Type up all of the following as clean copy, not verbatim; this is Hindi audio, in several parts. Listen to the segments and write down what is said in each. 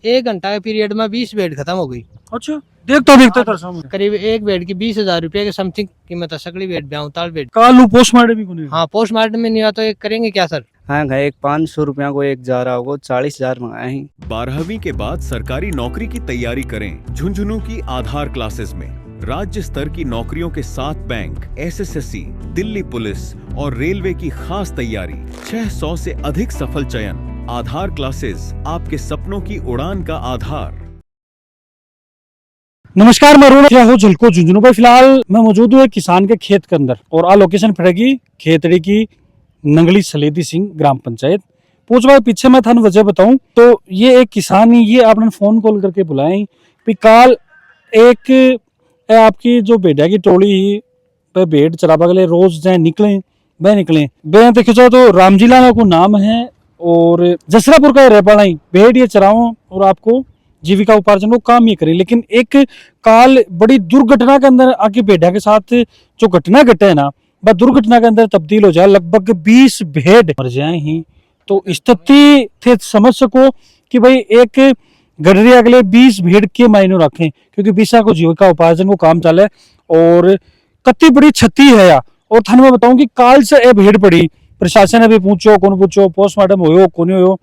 1 घंटा के पीरियड में 20 बेड खत्म हो गई। अच्छा, देखते करीब एक बेड की 20,000 रुपए के समथिंग कीमत है। सकली बेड 42 बेड। कालू पोस्टमार्टम भी कोनी। हाँ, पोस्टमार्टम में नहीं हुआ तो ये करेंगे क्या सर? हाँ गए एक 500 रुपया को एक जा रहा होगा, 40,000 मंगाए हैं। 12वीं के बाद सरकारी नौकरी की तैयारी करें। झुंझुनू की आधार क्लासेस में राज्य स्तर की नौकरियों के साथ बैंक, एसएससी, दिल्ली पुलिस और रेलवे की खास तैयारी। 600 से अधिक सफल चयन। आधार क्लासेस, आपके सपनों की उड़ान का आधार। नमस्कार, मैं अरुण हूँ झलको झुंझुनू पे। फिलहाल मैं मौजूद हूँ एक किसान के खेत के अंदर और आ लोकेशन पड़ेगी खेतड़ी की नंगली सलेदी सिंह ग्राम पंचायत। पूछ भाई पीछे मैं थान वजह बताऊं तो ये एक किसान ही ये आपने फोन कॉल करके बुलाए भी काल एक आपकी जो भेड़ा की टोली ही पे भेड़ चराबा के लिए रोज जाए निकले बे देखो जाओ तो रामजिला को नाम है और जसरापुर का रह पड़ा भेड़ ये चराओ और आपको जीविका उपार्जन को काम ये करे। लेकिन एक काल बड़ी दुर्घटना के अंदर आके भेड़ा के साथ जो घटना घटे है ना वह दुर्घटना के अंदर तब्दील हो जाए, लगभग 20 भेड़ मर जाए ही। तो स्थिति थे समझ सको कि भाई एक गडरिया अगले 20 भेड़ के मायने रखें क्योंकि बीसा को जीविका उपार्जन को काम चले और कति बड़ी क्षति है या। और थाने में बताऊं कि काल से ए भेड़ पड़ी, प्रशासन ने भी पूछो कौन पूछो, पोस्टमार्टम हो कौन हो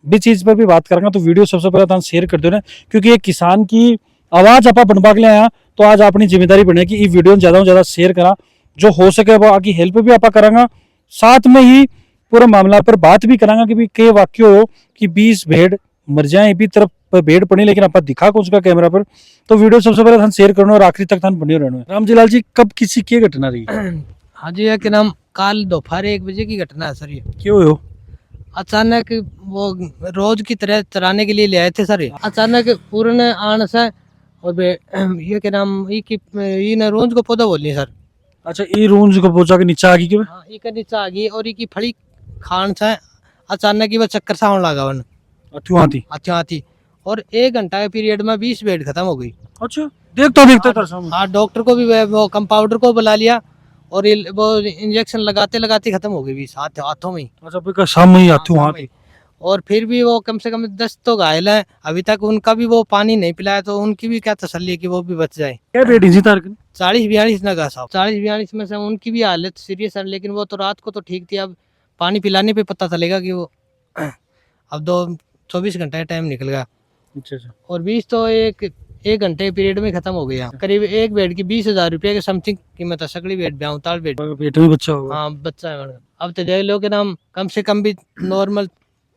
भी चीज पर भी बात करेंगे। तो वीडियो सबसे पहले तुम शेयर कर दो ना क्योंकि एक किसान की आवाज आप बनवा के आया तो आज अपनी जिम्मेदारी बने कि ये वीडियो ज्यादा से ज्यादा शेयर करा, जो हो सके वो आगे हेल्प भी आप करांगा, साथ में ही पूरा मामला पर बात भी करांगा कि भी के वाक्य हो कि 20 भेड़ मर जाए भी तरफ भेड़ पड़ी लेकिन आप दिखा कौन सा कैमरा पर। तो वीडियो सबसे पहले थान शेयर करना और आखिरी तक थान बने रहना। रामजीलाल जी कब किसी की घटना रही? हाँ जी, क्या नाम काल दोपहर 1 बजे की घटना है सर। ये क्यों हो? अचानक वो रोज की तरह चराने के लिए ले आए थे सर। ये अचानक पूर्ण आन से और ये क्या नाम ये ना रोज को पौधा बोलिए सर। अच्छा, ये रूंज को पहुंचा के नीचे आ गई क्यों? हाँ, ये नीचे आ गई और ये फड़ी खान से अचानक ही वो चक्कर सा होने लगा वन आती और 1 घंटा के पीरियड में 20 बेड खत्म हो गई। अच्छा, देखते हाँ, डॉक्टर को भी वो कंपाउंडर को बुला लिया और वो इंजेक्शन लगाते खत्म हो गई 20 हाथों में ही। अच्छा, सामने ही हाथों और फिर भी वो कम से कम 10 तो घायल है अभी तक, उनका भी वो पानी नहीं पिलाया तो उनकी भी क्या तसल्ली है कि वो भी बच जाए। क्या बेटी जी तार 40-42 नगा साहब, 40-42 में से उनकी भी हालत सीरियस है लेकिन वो तो रात को तो ठीक थी। अब पानी पिलाने पे पता चलेगा कि वो अब 24 घंटे टाइम निकल गया। अच्छा और 20 तो एक घंटे पीरियड में खत्म हो गया। करीब एक बेड की 20,000 रुपए के समथिंग कीमत है। सकली बेड 42 बेड। पेट में बच्चा होगा। हाँ, बच्चा है। अब तो देख लो के नाम कम से कम भी नॉर्मल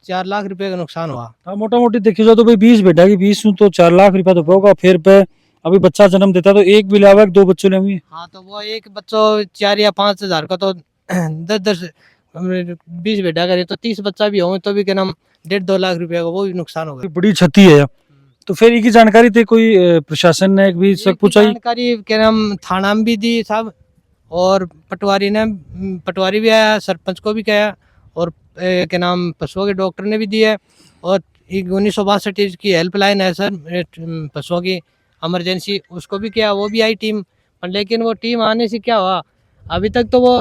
4 लाख रुपए का नुकसान हुआ। हाँ, मोटा मोटी देखी जाए तो भाई 20 बेटा की 20 तो 4 लाख रुपया तो होगा। फिर पे अभी बच्चा जन्म देता तो एक भी लावा 2 बच्चों ने भी। हाँ, तो वो एक बच्चों 4 या 5,000 का तो 10 20 बेटा करे तो 30 बच्चा भी हो तो भी क्या नाम 1.5-2 लाख रुपया का वो भी नुकसान होगा। बड़ी क्षति है। तो फिर इनकी जानकारी थी कोई प्रशासन ने भी सब पूछा? जानकारी क्या नाम थाना में भी दी साहब और पटवारी भी आया, सरपंच को भी कहा और क्या नाम पशुओं के डॉक्टर ने भी दिया और 1962 की हेल्पलाइन है सर पशुओं की इमरजेंसी, उसको भी किया, वो भी आई टीम। लेकिन वो टीम आने से क्या हुआ अभी तक तो वो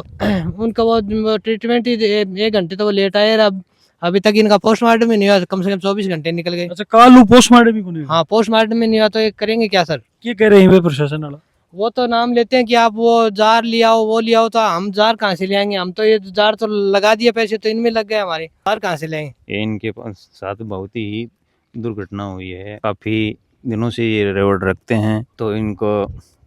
उनका वो ट्रीटमेंट ही 1 घंटे तो वो लेट आए। अब अभी तक इनका पोस्टमार्टम ही नहीं हुआ, कम से कम 24 घंटे निकल गए। अच्छा, कालू पोस्टमार्टम भी नहीं? हाँ, पोस्टमार्टम में नहीं हुआ तो ये करेंगे क्या सर? क्या कह रहे हैं प्रशासन वाला? वो तो नाम लेते हैं कि आप वो जार ले आओ वो ले आओ, तो हम जार कहाँ से ले आएंगे? हम तो ये जार तो लगा दिए, पैसे तो इनमें लग गए हमारे, जार कहाँ से लेंगे? इनके साथ बहुत ही दुर्घटना हुई है। काफी दिनों से ये रिवॉर्ड रखते हैं तो इनको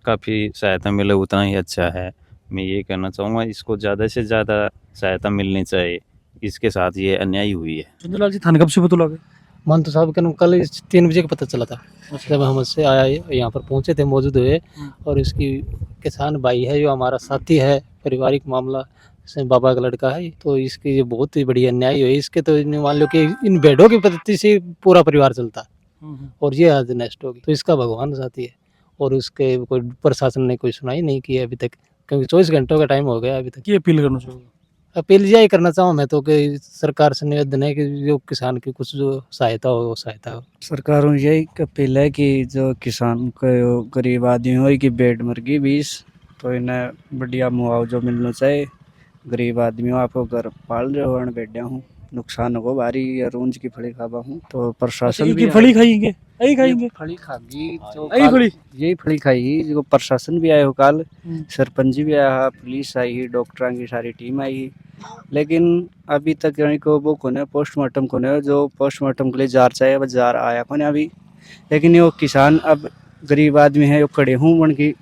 काफी सहायता मिले उतना ही अच्छा है। मैं ये कहना चाहूँगा इसको ज़्यादा से ज़्यादा सहायता मिलनी चाहिए। इसके साथ ये अन्याय हुई है। चंद्रलाल जी थाने कब से पता लगे? महंत साहब का कल 3 बजे का पता चला था। जब हम उससे आया यहाँ पर पहुँचे थे, मौजूद हुए और इसकी किसान भाई है जो हमारा साथी है, पारिवारिक मामला से बाबा का लड़का है, तो इसकी ये बहुत ही बड़ी अन्याय हुई। इसके तो मान लो कि इन भेड़ों की पद्धति से पूरा परिवार चलता और ये आज नष्ट होगी, तो इसका भगवान साथी है और उसके कोई प्रशासन ने कोई सुनाई नहीं की अभी तक, क्योंकि 24 घंटों का टाइम हो गया अभी तक। ये अपील करना चाहूँगा? अपील यही करना चाहूँ मैं तो कि सरकार से निवेदन है कि जो किसान की कुछ जो सहायता हो वो सहायता हो। सरकार यही अपील है कि जो किसान को गरीब आदमी हो कि भेड़ मर गई 20 तो इन्हें बढ़िया मुआवजा मिलना चाहिए। गरीब आदमी हो, आपको घर पाल रहे हो भेड़िया हूँ नुकसान होगा भारी। अरुंज की फली खाबा हूँ तो प्रशासन की भी फली खाएंगे यही खाएंगे फली खागी जो यही फली यही फली खाई जो प्रशासन भी आया हो काल, हम्म। सरपंच भी आया, पुलिस आई, डॉक्टर की सारी टीम आई, लेकिन अभी तक यानी को वो कोने पोस्टमार्टम कोने जो पोस्टमार्टम के लिए जार चाहिए वो जार आया कोने अभी। लेकिन ये किसान अब गरीब आदमी है, यो खड़े हूँ उनकी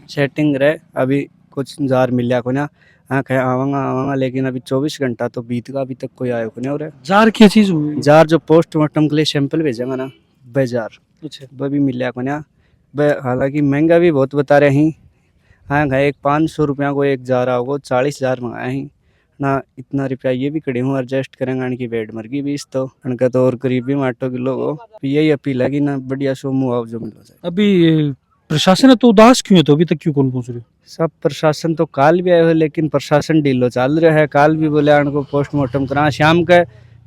सेटिंग रहे, अभी कुछ जार मिल को ना हाँ कहे आवांगा आवांगा, लेकिन अभी 24 घंटा तो बीत गया, अभी तक कोई आया को नहीं हो रहा। जार की चीज हुई जार जो पोस्टमार्टम के लिए सैंपल भेजेगा ना वह जार, अच्छा वह भी मिल को ना वह, हालांकि महंगा भी बहुत बता रहे हैं। हाँ कहे एक 500 रुपया को एक जार आओगे, 40,000 मंगाए हैं ना, इतना रुपया ये भी खड़े हूँ एडजस्ट करेंगे उनकी बेड मर गई बीस तो उनका तो और करीब भी 8 किलो हो। यही अपील है कि ना बढ़िया सो मुआवजा मिलो जाए। अभी प्रशासन है तो उदास क्यों है तो अभी तक क्यों कौन पहुंच रहे सब प्रशासन तो काल भी आए हो, लेकिन प्रशासन ढीलो चल रहा है। काल भी बोले उनको पोस्टमार्टम करा, शाम के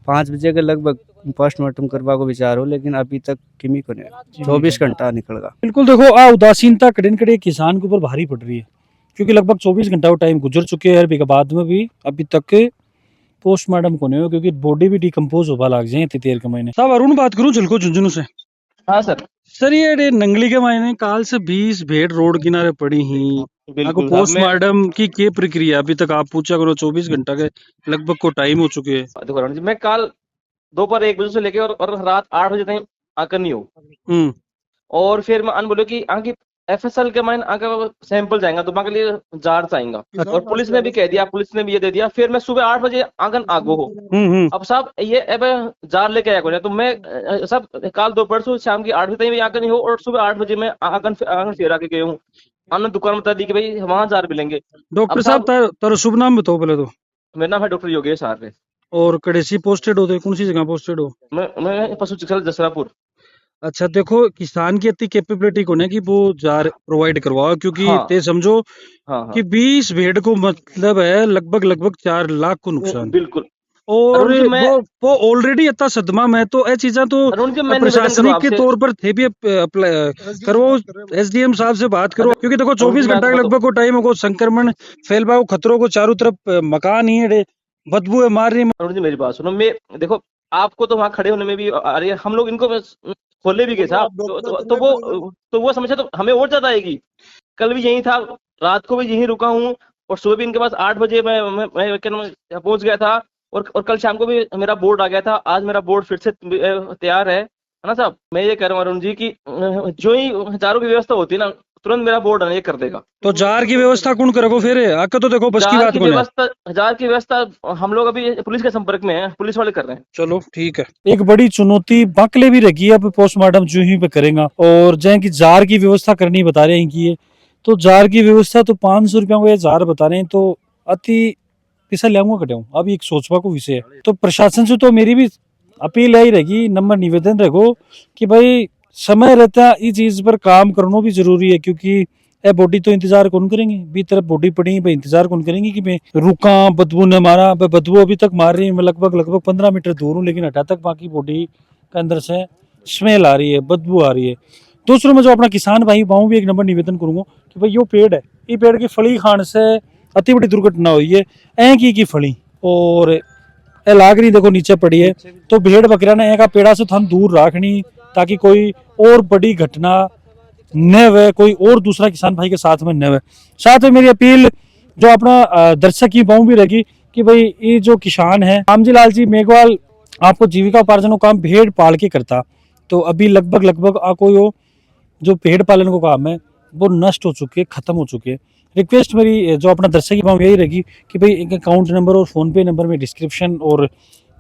5 बजे के लगभग पोस्टमार्टम करवा को विचार हो, लेकिन अभी तक किमी को नहीं, 24 घंटा निकल गया। बिल्कुल देखो आ उदासीनता कड़े कड़े किसान के ऊपर भारी पड़ रही है क्योंकि लगभग 24 घंटा वो टाइम गुजर चुके हैं अभी के बाद में भी अभी तक पोस्टमार्टम को नहीं हो क्योंकि बॉडी भी डिकम्पोज होगा लग जाए इतनी देर के महीने। साहब अरुण बात करूं झलको झुंझुनू से। हाँ सर ये नंगली के महीने काल से 20 भेड़ रोड किनारे पड़ी ही आपको बिल्कुल पोस्टमार्टम की क्या प्रक्रिया अभी तक आप पूछा करो 24 घंटा के लगभग को टाइम हो चुके हैं। देखो राणा जी, मैं कल दोपहर 1 बजे से लेके और रात 8 बजे तक आकर नहीं हूँ, और फिर मैं अन बोलो कि आगे एफएसएल के माइन आगे सैंपल जाएगा तो वहाँ के लिए जार आएगा, और पुलिस ने भी कह दिया, पुलिस ने भी ये दे दिया। फिर मैं सुबह 8 बजे आंगन आगो हो, अब साहब ये अब जार लेके आया तो मैं सब कल दोपहर से शाम की 8 बजे तक भी आकर नहीं हो, और सुबह 8 बजे मैं आंगन फेर आके गए हूँ। हमने दुकान बता दी कि भाई वहाँ जार मिलेंगे। डॉक्टर साहब तारो शुभ नाम बताओ पहले तो। मेरा नाम है डॉक्टर योगेश आर्य और कड़ेसी पोस्टेड हो तो कौन सी जगह पोस्टेड हो? मैं पशु चिकित्सालय जसरापुर। अच्छा देखो किसान की इतनी कैपेबिलिटी को नहीं कि वो जार प्रोवाइड करवाओ क्योंकि हाँ। ते समझो हाँ कि 20 भेड़ को मतलब है लगभग 4 लाख को नुकसान, बिल्कुल। और अरुण जी, मैं- वो ऑलरेडी इतना सदमा में तो ये चीजें तो अरुण जी, मैं निवेदन प्रशासनिक करूँ के आपसे। तौर पर थे भी करो, एसडीएम साहब से बात करो क्योंकि देखो 24 मैं घंटा के आपको लगभग को टाइम हो संक्रमण फैलवा खतरों को चारों तरफ मकान ही है बदबू है मार रही है। अरुण जी मेरी बात सुनो, मैं देखो आपको तो वहाँ खड़े होने में भी आ रही है, हम लोग इनको खोले भी गए साहब तो वो समस्या तो हमें और ज्यादा आएगी। कल भी यही था, रात को भी यहीं रुका हूँ, और सुबह भी इनके पास 8 बजे मैं पहुंच गया था, और कल शाम को भी मेरा बोर्ड आ गया था। आज मेरा बोर्ड फिर से तैयार है ना साहब। मैं ये कह रहा हूँ अरुण जी की जो ही हजारों की व्यवस्था होती है ना, तुरंत मेरा बोर्ड ये कर देगा। तो जार की व्यवस्था कौन करेगा फिर? आके तो देखो बस की बात कौन है। हजार की व्यवस्था हम लोग अभी पुलिस के संपर्क में है, पुलिस वाले कर रहे हैं। चलो ठीक है। एक बड़ी चुनौती बाकले भी रखी है, अब पोस्टमार्टम जो ही पे करेगा और जैसे की जार की व्यवस्था करनी बता रहे हैं कि ये तो जार की व्यवस्था तो 500 रुपया को ये जार बता रहे हैं, तो अति पैसा लियाऊंगा कटे अब एक सोचवा को विषय है। तो प्रशासन से तो मेरी भी अपील यही रहेगी, नंबर निवेदन रखो कि भाई समय रहता ये चीज पर काम करना भी जरूरी है क्योंकि ए बॉडी तो इंतजार कौन करेंगे, बी तरफ बॉडी पड़ी भाई इंतजार कौन करेंगे कि मैं रुका बदबू ने मारा, बदबू अभी तक मार रही है। मैं लगभग 15 मीटर दूर हूँ लेकिन हटा तक बाकी बॉडी के अंदर से स्मेल आ रही है, बदबू आ रही है। दूसरों में जो अपना किसान भाई भाव भी एक नंबर निवेदन करूंगा कि भाई यो पेड़ है, ये पेड़ की फली खान से अति बड़ी दुर्घटना हुई है। ऐ की फली और ए लाग रही देखो नीचे पड़ी है, तो भेड़ बकरिया ने का पेड़ा से थान दूर रखनी ताकि कोई और बड़ी घटना न हुए, कोई और दूसरा किसान भाई के साथ में न हुए। साथ में मेरी अपील जो अपना दर्शक की पाऊँ भी रहेगी कि भाई ये जो किसान है रामजी लाल जी मेघवाल आपको जीविका उपार्जन का काम भेड़ पाल के करता, तो अभी लगभग आपको जो भेड़ पालन को काम है वो नष्ट हो चुके हैं, खत्म हो चुके हैं। रिक्वेस्ट मेरी जो अपना दर्शक की पाऊँ यही रहेगी कि भाई एक अकाउंट नंबर और फोन पे नंबर में डिस्क्रिप्शन और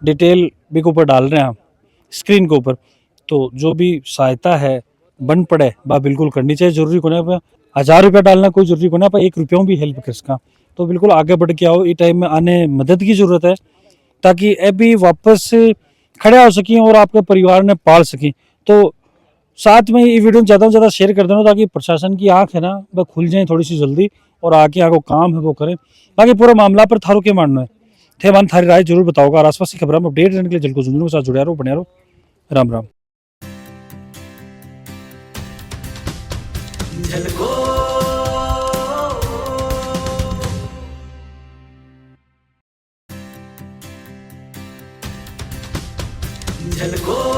डिटेल भी के ऊपर डाल रहे हैं आप स्क्रीन के ऊपर, तो जो भी सहायता है बन पड़े बा बिल्कुल करनी चाहिए। जरूरी को ना 1000 रुपया डालना कोई जरूरी को ना, पर 1 रुपया भी हेल्प कर सका तो बिल्कुल आगे बढ़ के आओ। इस टाइम में आने मदद की जरूरत है ताकि ये भी वापस खड़े हो सकें और आपके परिवार ने पाल सकें। तो साथ में ये वीडियो ज़्यादा से ज़्यादा शेयर कर देना ताकि प्रशासन की आंख है ना वह खुल जाए थोड़ी सी जल्दी और आगे आगे काम है वो करें। बाकी पूरा मामला पर थारो क्या मानना है थे मान थारी राय जरूर बताओगा। और आसपास की खबरों में अपडेट रहने के लिए जल्द को साथ जुड़े रहो, बने रहो। राम राम। झलको